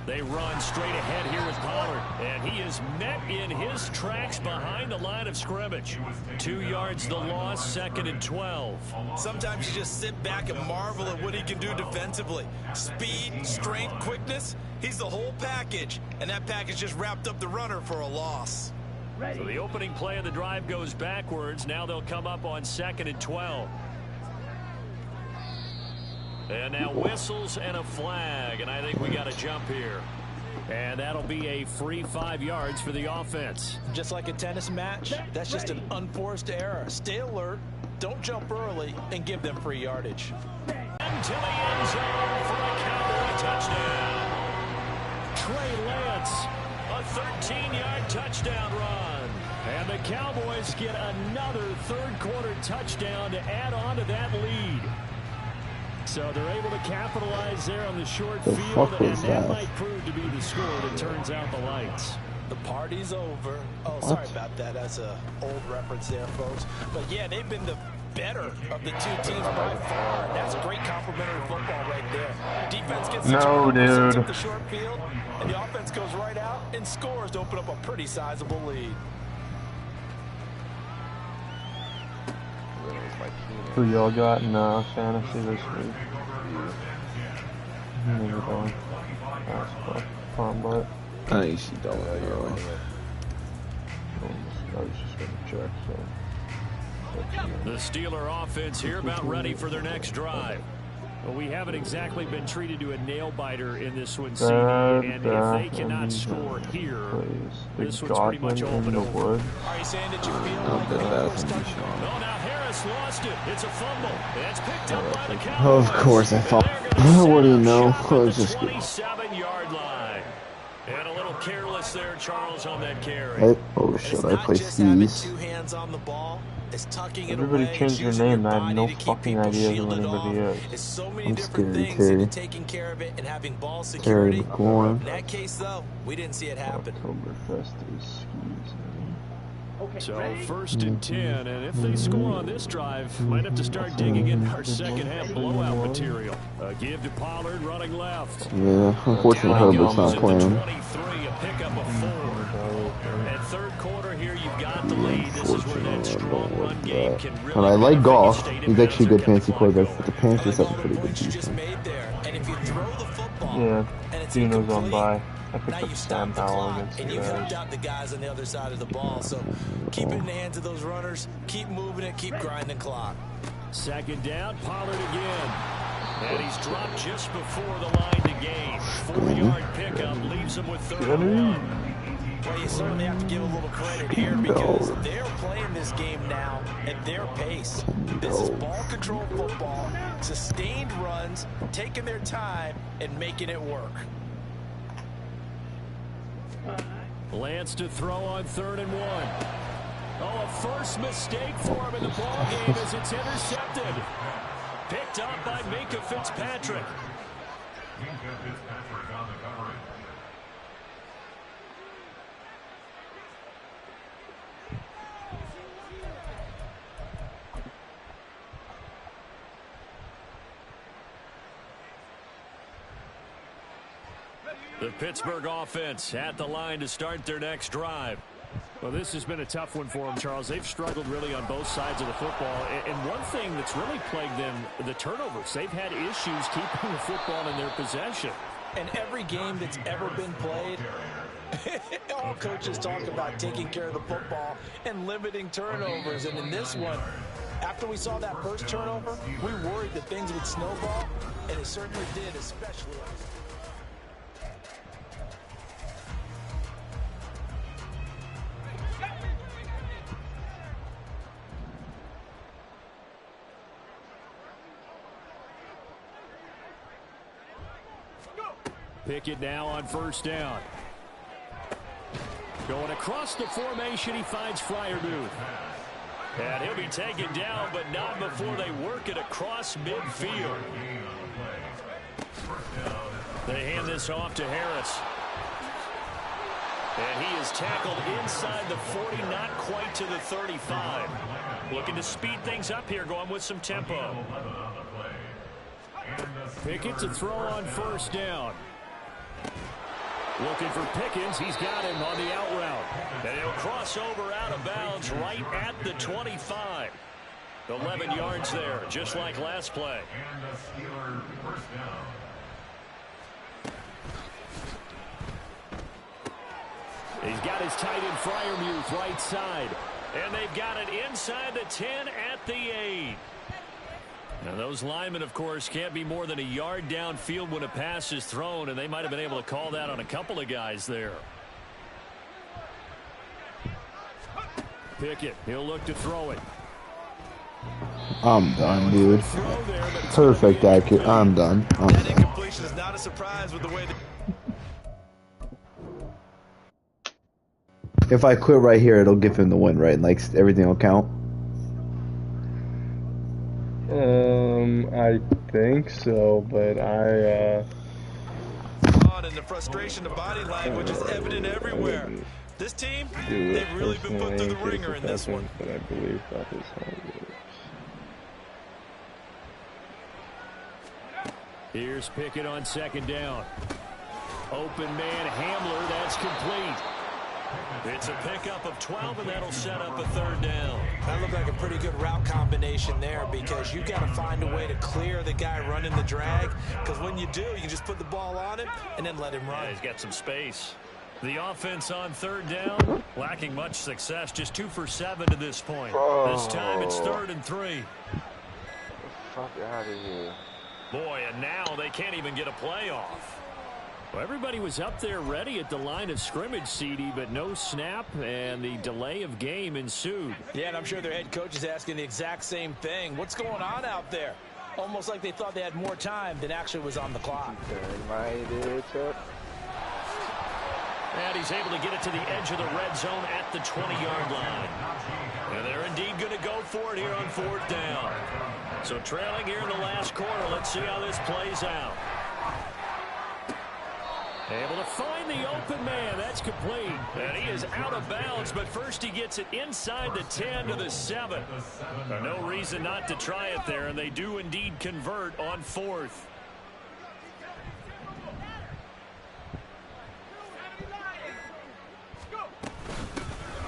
They run straight ahead here with Pollard, and he is met in his tracks behind the line of scrimmage. 2 yards the loss, 2nd and 12. Sometimes you just sit back and marvel at what he can do defensively. Speed, strength, quickness, he's the whole package, and that package just wrapped up the runner for a loss. So the opening play of the drive goes backwards. Now they'll come up on 2nd and 12. And now whistles and a flag, and I think we got a jump here. And that'll be a free 5 yards for the offense. Just like a tennis match, that's just an unforced error. Stay alert, don't jump early, and give them free yardage. Into the end zone for a Cowboy touchdown. Trey Lance, a 13-yard touchdown run. And the Cowboys get another 3rd quarter touchdown to add on to that lead. So they're able to capitalize there on the short field, and that might prove to be the score that turns out the lights. The party's over. Oh, sorry about that. That's an old reference there, folks. But, yeah, they've been the better of the 2 teams by far. That's great complimentary football right there. Defense gets the up the short field, and the offense goes right out and scores to open up a pretty sizable lead. Who y'all got in fantasy this week? Maybe don't. Palm butt. I think she don't really. I was just going to check, so. The Steeler offense here about ready for their next drive. Well, we haven't exactly been treated to a nail-biter in this one, CD, and if they cannot score here, this one's pretty much all but over. Are you saying that you feel like the Cowboys starting? Oh, now Harris lost it. It's a fumble. It's picked up by the Cowboys. Of course I fumbled. What do you know? I was just 27-yard line. And a little careless there, Charles, on that carry. Oh, should I play Steez? Two hands on the ball. It's tucking it Everybody away, changed their name, and I have no fucking idea who anybody is. It's so many different things into taking care of it and having ball security. In that case, though, we didn't see it happen. Oktoberfest is skis. So 1st and 10, and if they score on this drive, might have to start digging in our second half blowout material. A give to Pollard running left. Yeah, unfortunately Herbert's not playing. 23, a pickup of 4. And third quarter here, you've got the lead. This is where that strong run game can really. And I like Goff. He's actually a good fantasy quarterback, but the Panthers have a pretty good defense. Yeah, Dino's on bye. I picked Now up you Sam stop the Howell clock against and the you Bears. helped out the guys on the other side of the ball. So keep it in the hands of those runners. Keep moving it. Keep grinding clock. Second down, Pollard again. And he's dropped just before the line to gain. 4-yard pickup leaves him with 31. Well, you certainly have to give a little credit here because they're playing this game now at their pace. This is ball control football, sustained runs, taking their time and making it work. Lance to throw on 3rd and 1. Oh, a first mistake for him in the ball game as it's intercepted. Picked up by Minkah Fitzpatrick. Minkah Fitzpatrick on the coverage. The Pittsburgh offense at the line to start their next drive. Well, this has been a tough one for them, Charles. They've struggled really on both sides of the football. And one thing that's really plagued them, the turnovers. They've had issues keeping the football in their possession. In every game that's ever been played, all coaches talk about taking care of the football and limiting turnovers. And in this one, after we saw that first turnover, we worried that things would snowball, and it certainly did, especially. Pickett now on 1st down. Going across the formation, he finds Freiermuth. And he'll be taken down, but not before they work it across midfield. They hand this off to Harris. And he is tackled inside the 40, not quite to the 35. Looking to speed things up here, going with some tempo. Pickett to throw on 1st down. Looking for Pickens. He's got him on the out route. And he'll cross over out of bounds right at the 25. 11 yards there, just like last play. And the Steelers first down. He's got his tight end Freiermuth right side. And they've got it inside the 10 at the 8. Now, those linemen, of course, can't be more than a yard downfield when a pass is thrown, and they might have been able to call that on a couple of guys there. Pickett, he'll look to throw it. I'm done, dude. Perfect accurate. I'm done. That incompletion is not a surprise with the way If I quit right here, it'll give him the win, right? Like, everything will count? I think so, but and the frustration, the body language is evident everywhere. This team, they've really been put through the ringer in this one. But I believe that is how it works. Here's Pickett on 2nd down. Open man Hamler, that's complete. It's a pickup of 12, and that'll set up a 3rd down. That looked like a pretty good route combination there because you got to find a way to clear the guy running the drag, because when you do, you can just put the ball on him and then let him run. Yeah, he's got some space. The offense on third down, lacking much success, just 2 for 7 to this point. This time it's 3rd and 3. Get the fuck out of here. Boy, and now they can't even get a play off. Well, everybody was up there ready at the line of scrimmage, CD, but no snap, and the delay of game ensued. Yeah, and I'm sure their head coach is asking the exact same thing. What's going on out there? Almost like they thought they had more time than actually was on the clock. And he's able to get it to the edge of the red zone at the 20-yard line. And they're indeed going to go for it here on 4th down. So trailing here in the last quarter. Let's see how this plays out. Able to find the open man. That's complete. And he is out of bounds, but first he gets it inside the 10 to the 7. No reason not to try it there, and they do indeed convert on 4th.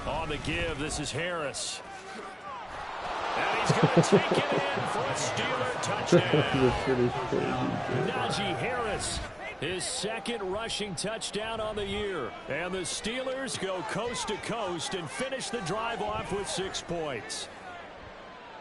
On the give, this is Harris. And he's going to take it in for a Steeler touchdown. Najee Harris, his 2nd rushing touchdown on the year. And the Steelers go coast to coast and finish the drive off with 6 points.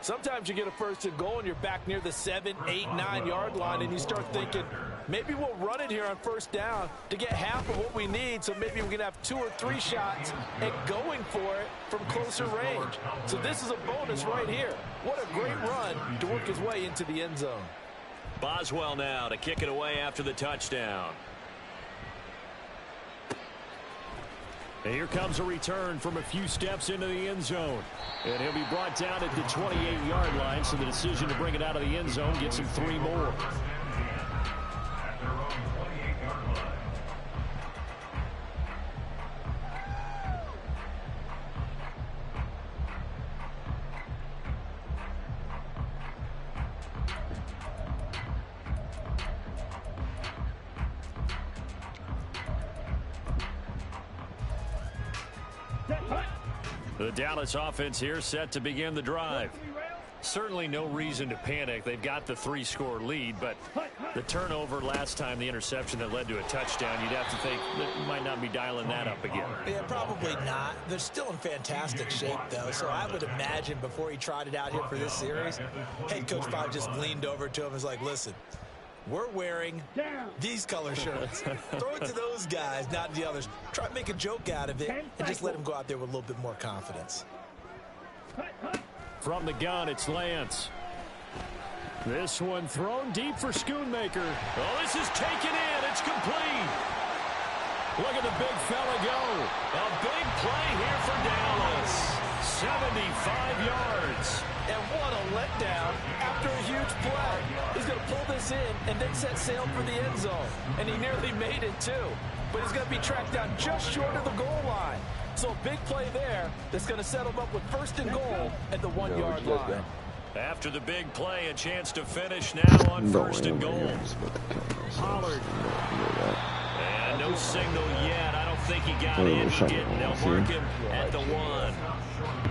Sometimes you get a 1st and goal and you're back near the 7, 8, 9-yard line and you start thinking, maybe we'll run it here on 1st down to get half of what we need, so maybe we can have 2 or 3 shots at going for it from closer range. So this is a bonus right here. What a great run to work his way into the end zone. Boswell now to kick it away after the touchdown. And here comes a return from a few steps into the end zone. And he'll be brought down at the 28-yard line, so the decision to bring it out of the end zone gets him 3 more. The Dallas offense here set to begin the drive. Certainly no reason to panic. They've got the 3-score lead, but the turnover last time, the interception that led to a touchdown, you'd have to think that might not be dialing that up again. Yeah, probably not. They're still in fantastic shape, though, so I would imagine before he tried it out here for this series, head coach probably just leaned over to him and was like, listen, we're wearing these color shirts. Throw it to those guys, not the others. Try to make a joke out of it and just let him go out there with a little bit more confidence. From the gun, it's Lance. This one thrown deep for Schoonmaker. Oh, this is taken in. It's complete. Look at the big fella go. A big play here for Dallas. 75 yards. And what a letdown after a huge play. He's going to pull this in and then set sail for the end zone. And he nearly made it, too. But he's going to be tracked down just short of the goal line. So a big play there that's going to set him up with 1st and goal at the 1-yard line. After the big play, a chance to finish now on 1st and goal. Pollard. And no signal yet. I don't think he got in. They'll mark him at the 1.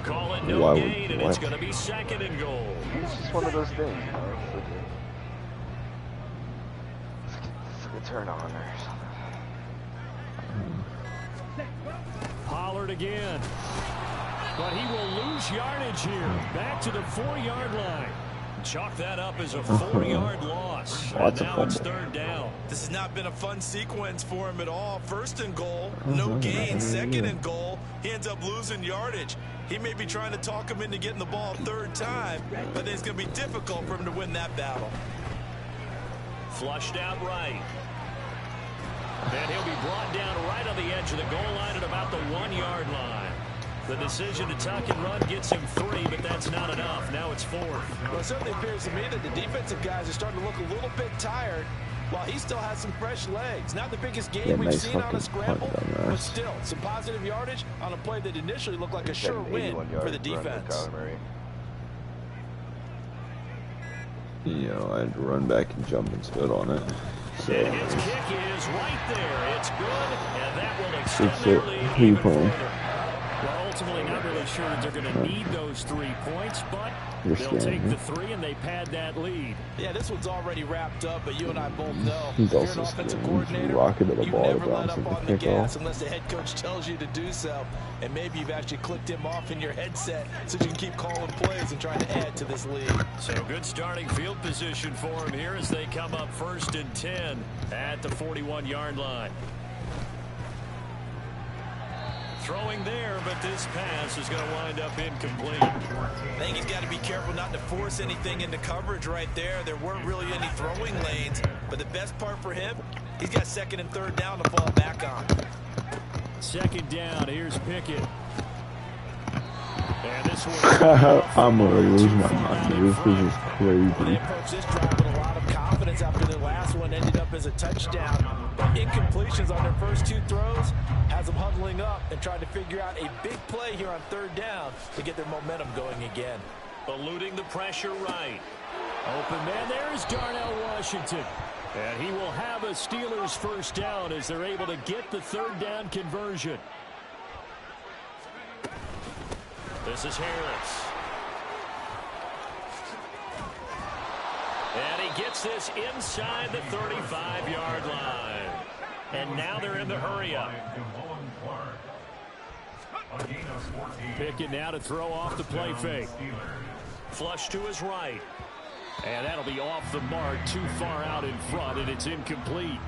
Call it no gain, and it's going to be 2nd and goal. It's just one of those things, you know? It's like a turn on or something. Pollard again. But he will lose yardage here. Back to the 4-yard line. Chalk that up as a 4-yard loss. And now it's 3rd down. This has not been a fun sequence for him at all. 1st and goal, no gain. 2nd and goal, he ends up losing yardage. He may be trying to talk him into getting the ball 3rd time, but then it's going to be difficult for him to win that battle. Flushed out right. And he'll be brought down right on the edge of the goal line at about the 1-yard line. The decision to tuck and run gets him 3, but that's not enough. Now it's 4th. Well, it certainly appears to me that the defensive guys are starting to look a little bit tired while he still has some fresh legs. Not the biggest game we've seen on a scramble, but still some positive yardage on a play that initially looked like a sure win for the defense. You know, I'd run back and jump and spit on it. So, and his kick is right there. It's good, and that will extend it's their it. lead Who you even playing? further. Well, ultimately not really not sure that they're going to need those 3 points, but they'll take the 3 and they pad that lead. Yeah, this one's already wrapped up, but you and I both know He's if you're also an offensive scared. He's coordinator, rocking to the you ball never to let bounce up at on the the gas kickoff. unless the head coach tells you to do so. And maybe you've actually clicked him off in your headset so you can keep calling plays and trying to add to this lead. So good starting field position for him here as they come up 1st and 10 at the 41-yard line. Throwing there, but this pass is going to wind up incomplete. I think he's got to be careful not to force anything into coverage right there. There weren't really any throwing lanes, but the best part for him, he's got 2nd and 3rd down to fall back on. 2nd down, here's Pickett. And this one I'm gonna lose my mind. This is crazy. They approached this drive with a lot of confidence after their last one ended up as a touchdown. But incompletions on their first 2 throws has them huddling up and trying to figure out a big play here on 3rd down to get their momentum going again. eluding the pressure right. Open man, there's Darnell Washington. And he will have a Steelers first down as they're able to get the 3rd down conversion. This is Harris. And he gets this inside the 35-yard line. And now they're in the hurry-up. Pickett now to throw off the play fake. Flush to his right. And that'll be off the mark, too far out in front, and it's incomplete.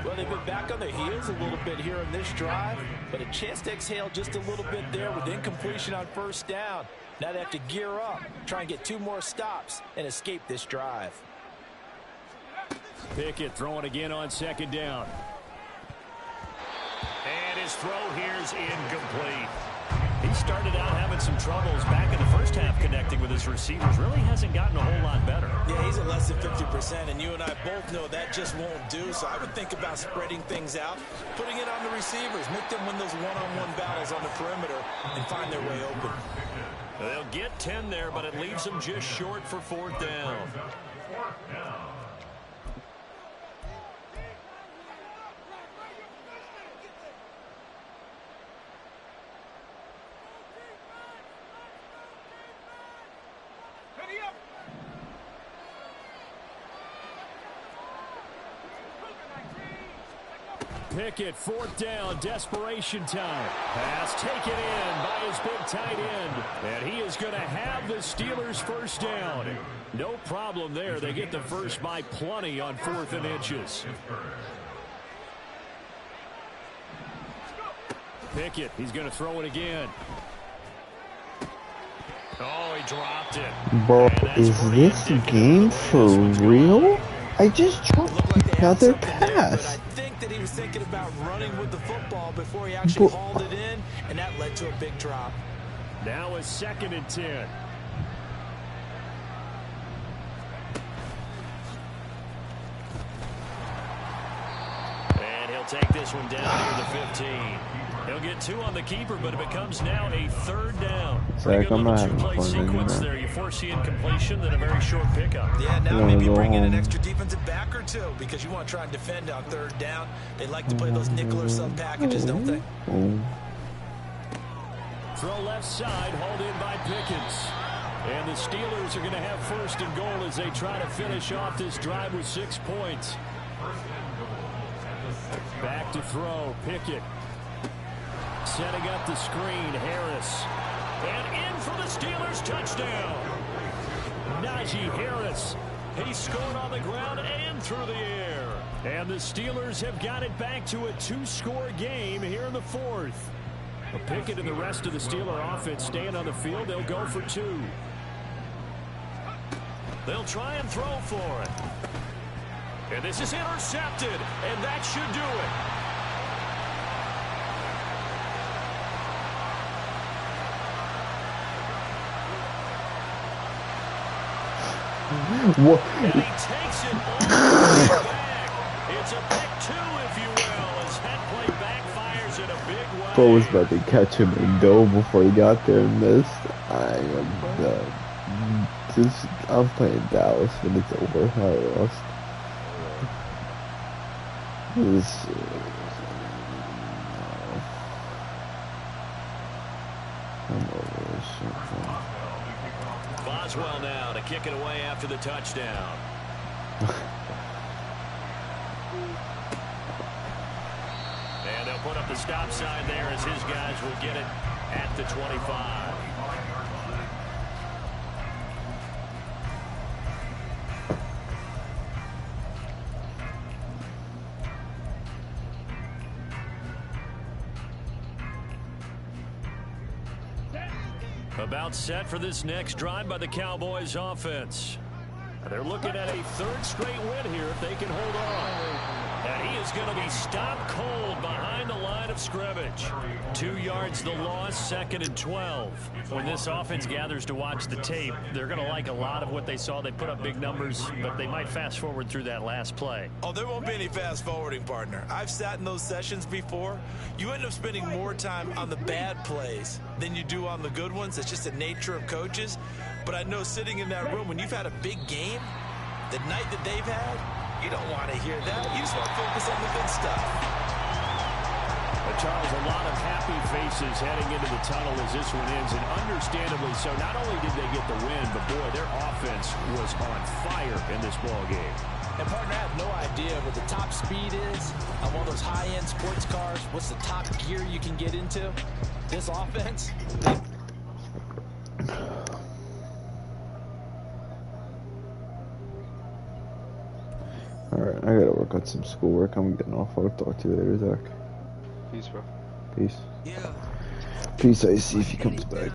Well, they've been back on their heels a little bit here in this drive, but a chance to exhale just a little bit there with incompletion on first down. Now they have to gear up, try and get 2 more stops, and escape this drive. Pickett throwing again on 2nd down. And his throw here's incomplete. He started out having some troubles back in the first half connecting with his receivers. Really hasn't gotten a whole lot better. Yeah, he's at less than 50%, and you and I both know that just won't do. So I would think about spreading things out, putting it on the receivers, make them win those one-on-one battles on the perimeter, and find their way open. They'll get 10 there, but it leaves them just short for 4th down. Pickett, 4th down, desperation time. Pass taken in by his big tight end. And he is going to have the Steelers first down. No problem there. They get the first by plenty on 4th and inches. Pickett, he's going to throw it again. Oh, he dropped it. Bro, is this game for real? I just dropped another pass. That he was thinking about running with the football before he actually hauled it in, and that led to a big drop. Now a 2nd and 10. And he'll take this one down near the 15. He'll get 2 on the keeper, but it becomes now a 3rd down. Pretty good little 2-play sequence there. You foresee incompletion, then a very short pickup. Yeah, now maybe bring in an extra defensive back or 2 because you want to try and defend on 3rd down. They like to play those nickel or sub packages, don't they? Throw left side, hauled in by Pickens. And the Steelers are going to have 1st and goal as they try to finish off this drive with 6 points. Back to throw, Pickett. Setting up the screen, Harris. And in for the Steelers touchdown. Najee Harris. He scored on the ground and through the air. And the Steelers have got it back to a 2-score game here in the 4th. Pickett and the rest of the Steeler offense staying on the field. They'll go for 2. They'll try and throw for it. And this is intercepted. And that should do it. What? And he takes it all the way back. It's a pick 2, if you will, as that play backfires in a big way. Bro was about to catch him and go before he got there and missed. I am done. I'm playing Dallas when it's over. I lost. I'm over. Boswell now to kick it away after the touchdown. And they'll put up the stop sign there as his guys will get it at the 25. About set for this next drive by the Cowboys offense. They're looking at a third straight win here if they can hold on. And he is going to be stopped cold behind the line of scrimmage. 2 yards the loss, 2nd and 12. When this offense gathers to watch the tape, they're going to like a lot of what they saw. They put up big numbers, but they might fast forward through that last play. Oh, there won't be any fast forwarding, partner. I've sat in those sessions before. You end up spending more time on the bad plays than you do on the good ones. It's just the nature of coaches. But I know sitting in that room, when you've had a big game, the night that they've had, you don't want to hear that. You just want to focus on the good stuff. But Charles, a lot of happy faces heading into the tunnel as this one ends, and understandably so. Not only did they get the win, but boy, their offense was on fire in this ball game. And partner, I have no idea what the top speed is on one of those high-end sports cars. What's the top gear you can get into? This offense. Alright, I gotta work on some schoolwork. I'm getting off. I'll talk to you later, Zach. Peace, bro. Peace. Yeah. Peace, I see if he comes back.